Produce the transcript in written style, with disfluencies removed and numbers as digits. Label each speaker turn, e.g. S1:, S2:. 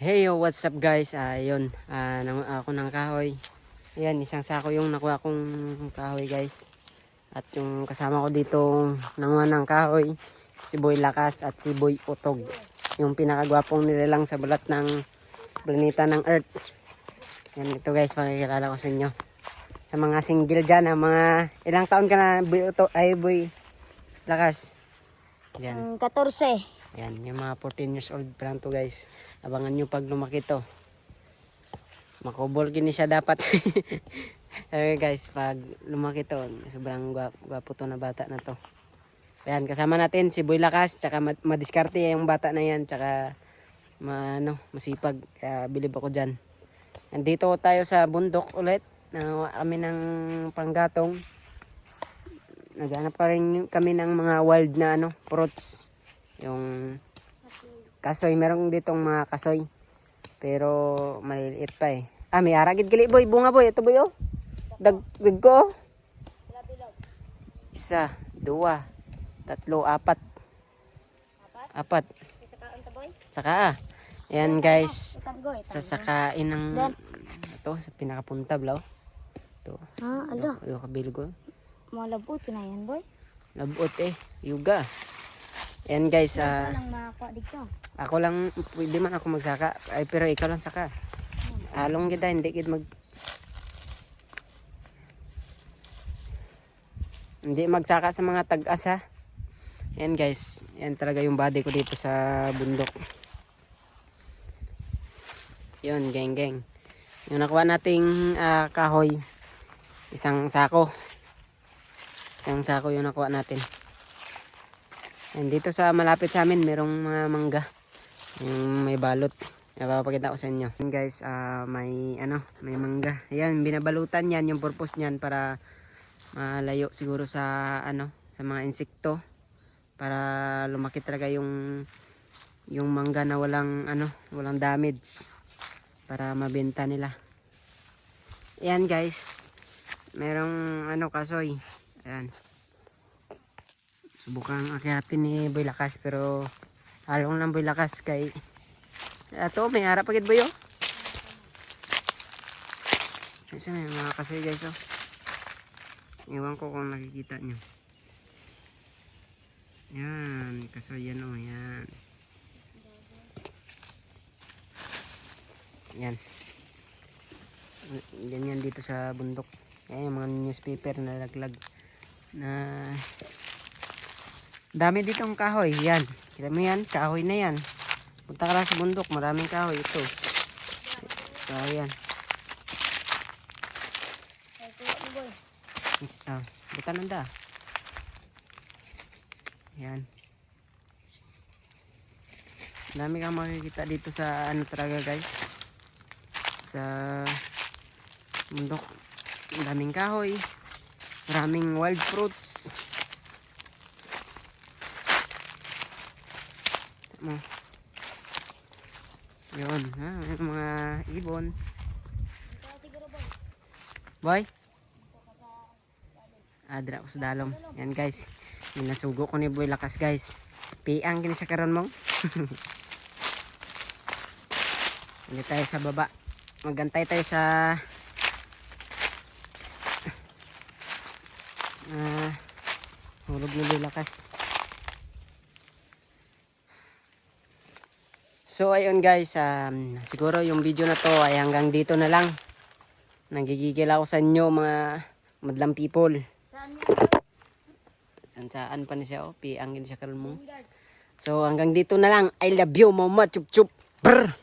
S1: Hey yo, what's up guys? Ayun, ako ng kahoy. Ayan, isang sako yung nakuha kong kahoy guys. At yung kasama ko dito nanguha ng kahoy, si Boy Lakas at si Boy Utog. Yung pinakagwapong nilalang sa balat ng planeta ng Earth. Yan, ito guys, pakikilala ko sa inyo. Sa mga single dyan, mga ilang taon ka na Boy Utog, ay Boy Lakas? Yan.
S2: 14.
S1: Yan, yung mga 14 years old pa lang to guys. Abangan nyo pag lumaki to. Makubol gini siya dapat. Okay guys, pag lumaki to, sobrang gwapo to na bata na to. Ayan, kasama natin si Boy Lakas, tsaka madiskarte yung bata na yan, tsaka masipag. Kaya bilib ako dyan. Nandito tayo sa bundok ulit. Kami ng panggatong. Naghanap pa rin kami ng mga wild na fruits. Yung kasoy, meron ditong mga kasoy. Pero maliliit pa eh. May aragid gali boy, bunga boy. Ito boy oh. Dagdag ko. Isa, dua, tatlo, apat. Apat. Saka ayan guys. Sasakain ng ito, sa pinakapunta blaw. Ito.
S2: Ala.
S1: Yung kabilog ko.
S2: Mga labot na yan, boy.
S1: Labot eh. Yuga. Ayan guys,
S2: Lang makakuha dito.
S1: ako lang, pwede man ako magsaka. Ay, pero ikaw lang saka. Along kita, hindi kita hindi magsaka sa mga tag-as ha. Ayan guys, yan talaga yung body ko dito sa bundok. Yun, geng. Yung nakuha nating kahoy, isang sako. Isang sako yung nakuha natin. And dito sa malapit sa amin, merong mga mangga. Yung may balot. Napapakita ko sa inyo. And guys, may mangga. Ayan, binabalutan yan. Yung purpose niyan para malayo siguro sa sa mga insekto. Para lumaki talaga yung mangga na walang damage. Para mabenta nila. Ayan guys. Merong kasoy. Ayan. Subukang akyatin ni Boy Lakas pero halong lang Boy Lakas kay ato may harap agad boy oh. Kasi may mga kasoy guys oh. Iwan ko kung nakikita nyo. Yan, kasoy yan oh, yan. Yan. Ganyan dito sa bundok. Ayan yung mga newspaper na laglag na dami ditong kahoy. Yan. Kita mo yan. Kahoy na yan. Punta ka lang sa bundok. Maraming kahoy. Ito. So, yan. Buta nanda. Yan. Dami kang makikita dito sa talaga guys. Sa bundok. Daming kahoy. Maraming wild fruits. Yun, may mga ibon. Boy? Dira ko sa dalom. Yan guys. Minasugo ko ni Boy Lakas guys. Piang gini sa karon mo. Hindi tayo sa baba. Magantay tayo sa hulog ni Boy Lakas. So ayun guys, siguro yung video na to ay hanggang dito na lang. Nagigigil ako sa inyo mga madlang people. Saan pa na siya oh, piangin siya karon mo. So hanggang dito na lang. I love you mama, chup chup. Brr.